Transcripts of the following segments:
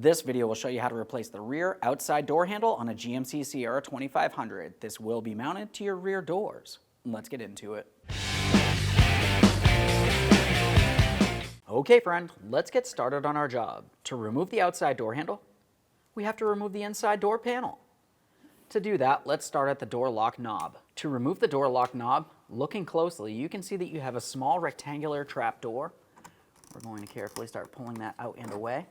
This video will show you how to replace the rear outside door handle on a GMC Sierra 2500. This will be mounted to your rear doors. Let's get into it. Okay friend, let's get started on our job. To remove the outside door handle, we have to remove the inside door panel. To do that, let's start at the door lock knob. To remove the door lock knob, looking closely, you can see that you have a small rectangular trap door. We're going to carefully start pulling that out and away.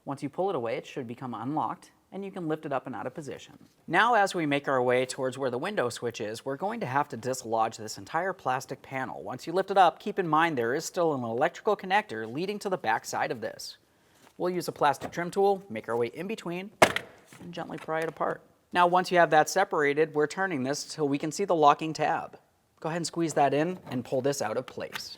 Once you pull it away, it should become unlocked, and you can lift it up and out of position. Now, as we make our way towards where the window switch is, we're going to have to dislodge this entire plastic panel. Once you lift it up, keep in mind there is still an electrical connector leading to the back side of this. We'll use a plastic trim tool, make our way in between, and gently pry it apart. Now, once you have that separated, we're turning this till we can see the locking tab. Go ahead and squeeze that in and pull this out of place.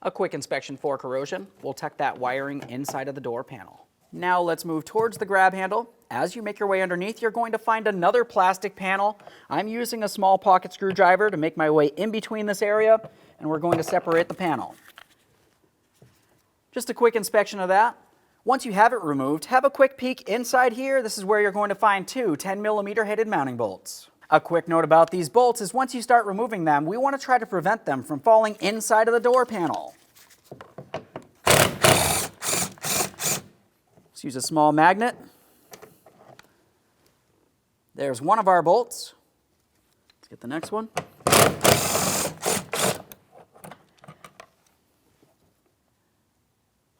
A quick inspection for corrosion will check that wiring inside of the door panel. Now let's move towards the grab handle. As you make your way underneath, you're going to find another plastic panel. I'm using a small pocket screwdriver to make my way in between this area, and we're going to separate the panel. Just a quick inspection of that. Once you have it removed, have a quick peek inside here. This is where you're going to find two 10mm headed mounting bolts. A quick note about these bolts is once you start removing them, we want to try to prevent them from falling inside of the door panel. Let's use a small magnet. There's one of our bolts. Let's get the next one.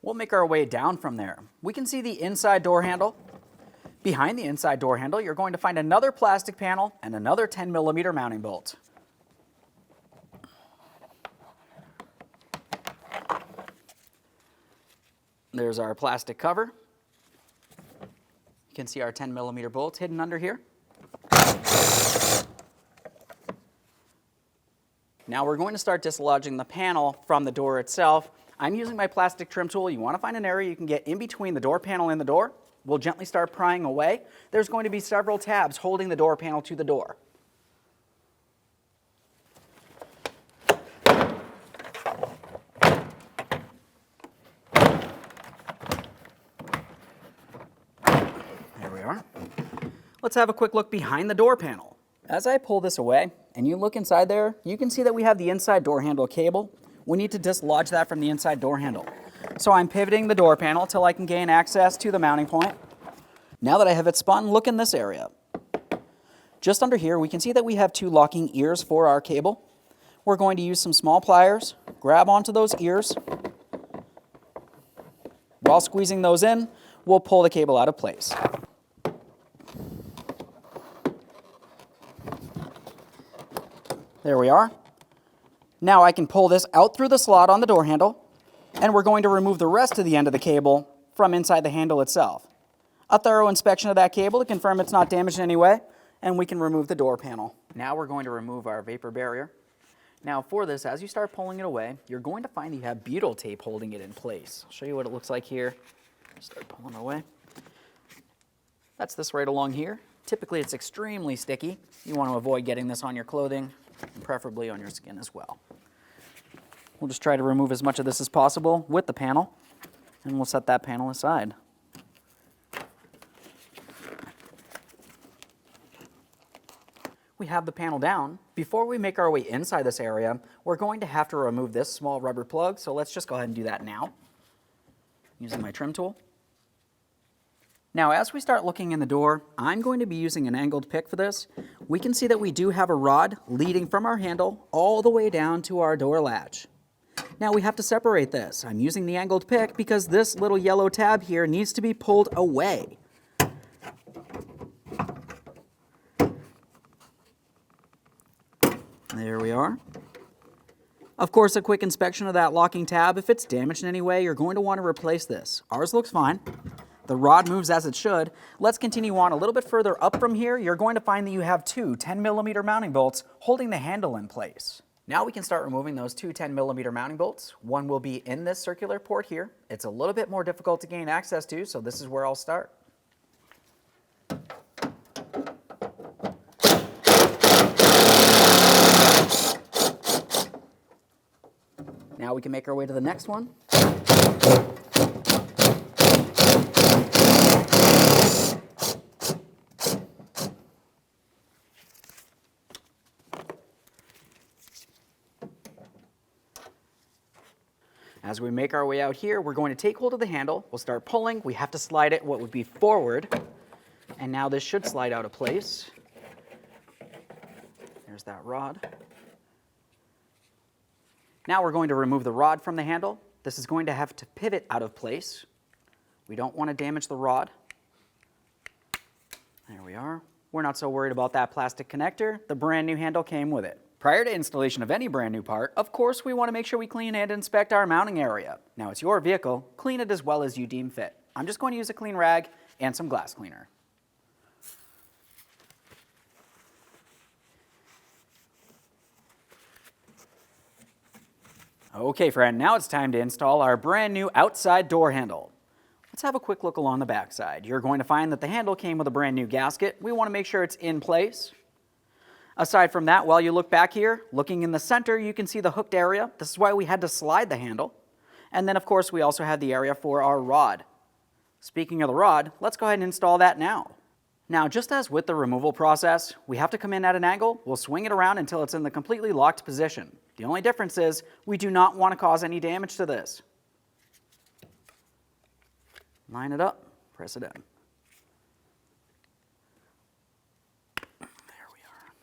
We'll make our way down from there. We can see the inside door handle. Behind the inside door handle, you're going to find another plastic panel and another 10mm mounting bolt. There's our plastic cover. You can see our 10mm bolts hidden under here. Now we're going to start dislodging the panel from the door itself. I'm using my plastic trim tool. You want to find an area you can get in between the door panel and the door. We'll gently start prying away. There's going to be several tabs holding the door panel to the door. There we are. Let's have a quick look behind the door panel. As I pull this away and you look inside there, you can see that we have the inside door handle cable. We need to dislodge that from the inside door handle. So I'm pivoting the door panel till I can gain access to the mounting point. Now that I have it spun, look in this area. Just under here, we can see that we have two locking ears for our cable. We're going to use some small pliers, grab onto those ears. While squeezing those in, we'll pull the cable out of place. There we are. Now I can pull this out through the slot on the door handle, and we're going to remove the rest of the end of the cable from inside the handle itself. A thorough inspection of that cable to confirm it's not damaged in any way, and we can remove the door panel. Now we're going to remove our vapor barrier. Now for this, as you start pulling it away, you're going to find you have butyl tape holding it in place. I'll show you what it looks like here. Start pulling it away. That's this right along here. Typically it's extremely sticky. You want to avoid getting this on your clothing, and preferably on your skin as well. We'll just try to remove as much of this as possible with the panel, and we'll set that panel aside. We have the panel down. Before we make our way inside this area, we're going to have to remove this small rubber plug, so let's just go ahead and do that now, using my trim tool. Now, as we start looking in the door, I'm going to be using an angled pick for this. We can see that we do have a rod leading from our handle all the way down to our door latch. Now we have to separate this. I'm using the angled pick because this little yellow tab here needs to be pulled away. There we are. Of course, a quick inspection of that locking tab. If it's damaged in any way, you're going to want to replace this. Ours looks fine. The rod moves as it should. Let's continue on a little bit further up from here. You're going to find that you have two 10mm mounting bolts holding the handle in place. Now we can start removing those two 10mm mounting bolts. One will be in this circular port here. It's a little bit more difficult to gain access to, so this is where I'll start. Now we can make our way to the next one. As we make our way out here, we're going to take hold of the handle. We'll start pulling. We have to slide it what would be forward. And now this should slide out of place. There's that rod. Now we're going to remove the rod from the handle. This is going to have to pivot out of place. We don't want to damage the rod. There we are. We're not so worried about that plastic connector. The brand new handle came with it. Prior to installation of any brand new part, of course, we want to make sure we clean and inspect our mounting area. Now it's your vehicle. Clean it as well as you deem fit. I'm just going to use a clean rag and some glass cleaner. Okay, friend, now it's time to install our brand new outside door handle. Let's have a quick look along the back side. You're going to find that the handle came with a brand new gasket. We want to make sure it's in place. Aside from that, while you look back here, looking in the center, you can see the hooked area. This is why we had to slide the handle. And then, of course, we also have the area for our rod. Speaking of the rod, let's go ahead and install that now. Now, just as with the removal process, we have to come in at an angle. We'll swing it around until it's in the completely locked position. The only difference is we do not want to cause any damage to this. Line it up, press it in. There we are.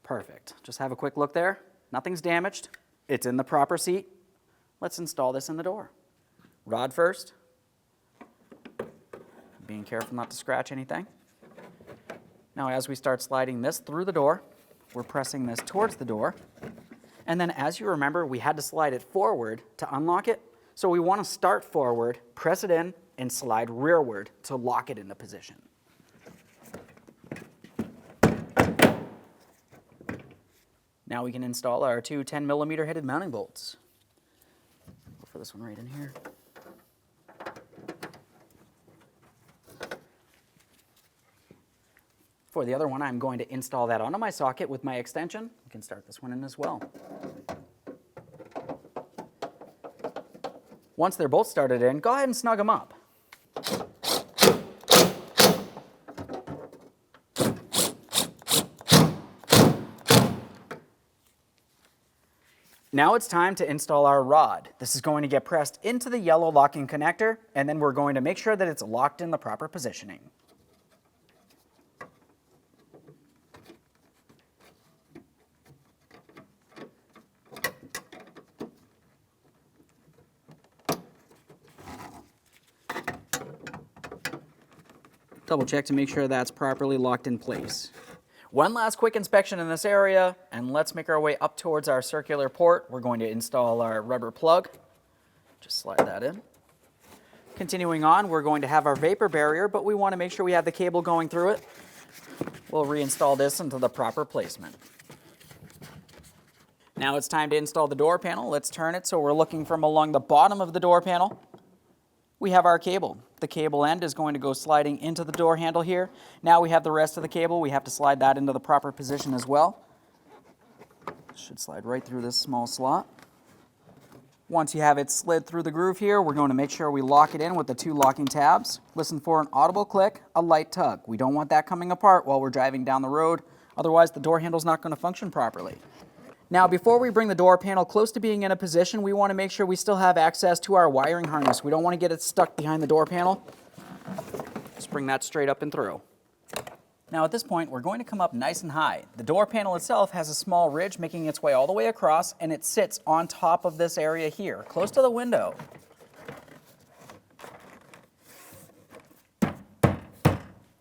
Perfect. Just have a quick look there. Nothing's damaged. It's in the proper seat. Let's install this in the door. Rod first. Being careful not to scratch anything. Now as we start sliding this through the door, we're pressing this towards the door. And then as you remember, we had to slide it forward to unlock it. So we want to start forward, press it in, and slide rearward to lock it into position. Now we can install our two 10mm headed mounting bolts. Go for this one right in here. For the other one, I'm going to install that onto my socket with my extension. You can start this one in as well. Once they're both started in, go ahead and snug them up. Now it's time to install our rod. This is going to get pressed into the yellow locking connector, and then we're going to make sure that it's locked in the proper positioning. Double check to make sure that's properly locked in place. One last quick inspection in this area, and let's make our way up towards our circular port. We're going to install our rubber plug. Just slide that in. Continuing on, we're going to have our vapor barrier, but we want to make sure we have the cable going through it. We'll reinstall this into the proper placement. Now it's time to install the door panel. Let's turn it so we're looking from along the bottom of the door panel. We have our cable. The cable end is going to go sliding into the door handle here. Now we have the rest of the cable. We have to slide that into the proper position as well. Should slide right through this small slot. Once you have it slid through the groove here, we're going to make sure we lock it in with the two locking tabs. Listen for an audible click, a light tug. We don't want that coming apart while we're driving down the road. Otherwise, the door handle's not going to function properly. Now, before we bring the door panel close to being in a position, we want to make sure we still have access to our wiring harness. We don't want to get it stuck behind the door panel. Just bring that straight up and through. Now at this point, we're going to come up nice and high. The door panel itself has a small ridge making its way all the way across, and it sits on top of this area here, close to the window.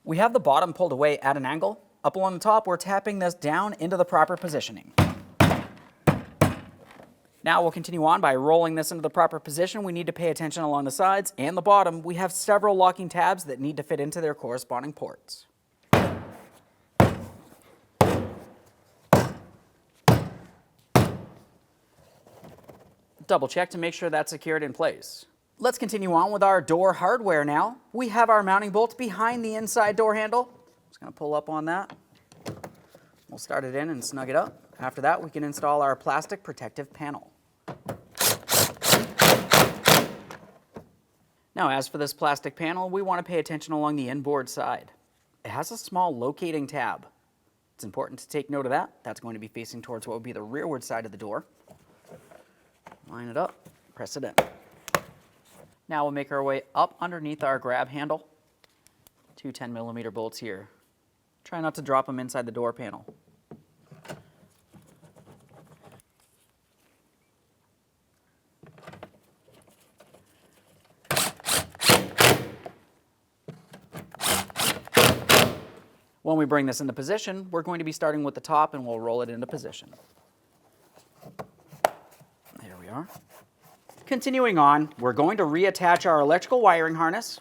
We have the bottom pulled away at an angle. Up along the top, we're tapping this down into the proper positioning. Now we'll continue on by rolling this into the proper position. We need to pay attention along the sides and the bottom. We have several locking tabs that need to fit into their corresponding ports. Double check to make sure that's secured in place. Let's continue on with our door hardware now. We have our mounting bolts behind the inside door handle. Just going to pull up on that. We'll start it in and snug it up. After that, we can install our plastic protective panel. Now, as for this plastic panel, we want to pay attention along the inboard side. It has a small locating tab. It's important to take note of that. That's going to be facing towards what would be the rearward side of the door. line it up, press it in. Now we'll make our way up underneath our grab handle. Two 10mm bolts here. Try not to drop them inside the door panel. When we bring this into position, we're going to be starting with the top and we'll roll it into position. There we are. Continuing on, we're going to reattach our electrical wiring harness.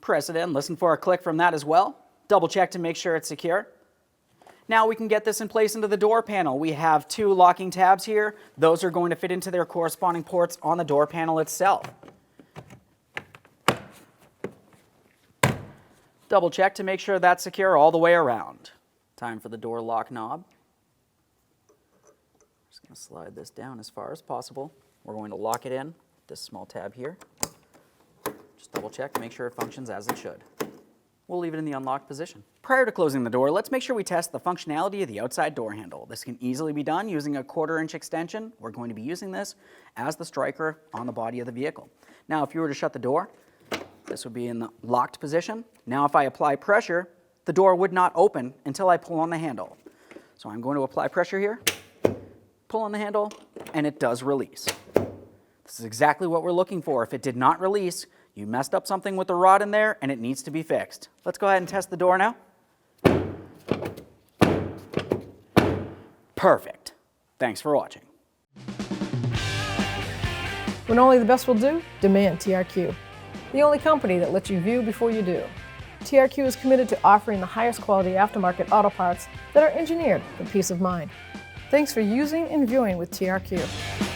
Press it in, listen for a click from that as well. Double check to make sure it's secure. Now we can get this in place into the door panel. We have two locking tabs here. Those are going to fit into their corresponding ports on the door panel itself. Double check to make sure that's secure all the way around. Time for the door lock knob. Just going to slide this down as far as possible. We're going to lock it in, this small tab here. Just double check, make sure it functions as it should. We'll leave it in the unlocked position. Prior to closing the door, let's make sure we test the functionality of the outside door handle. This can easily be done using a 1/4" extension. We're going to be using this as the striker on the body of the vehicle. Now, if you were to shut the door, this would be in the locked position. Now if I apply pressure, the door would not open until I pull on the handle. So I'm going to apply pressure here, pull on the handle, and it does release. This is exactly what we're looking for. If it did not release, you messed up something with the rod in there and it needs to be fixed. Let's go ahead and test the door now. Perfect. Thanks for watching. When only the best will do, demand TRQ. The only company that lets you view before you do. TRQ is committed to offering the highest quality aftermarket auto parts that are engineered for peace of mind. Thanks for using and viewing with TRQ.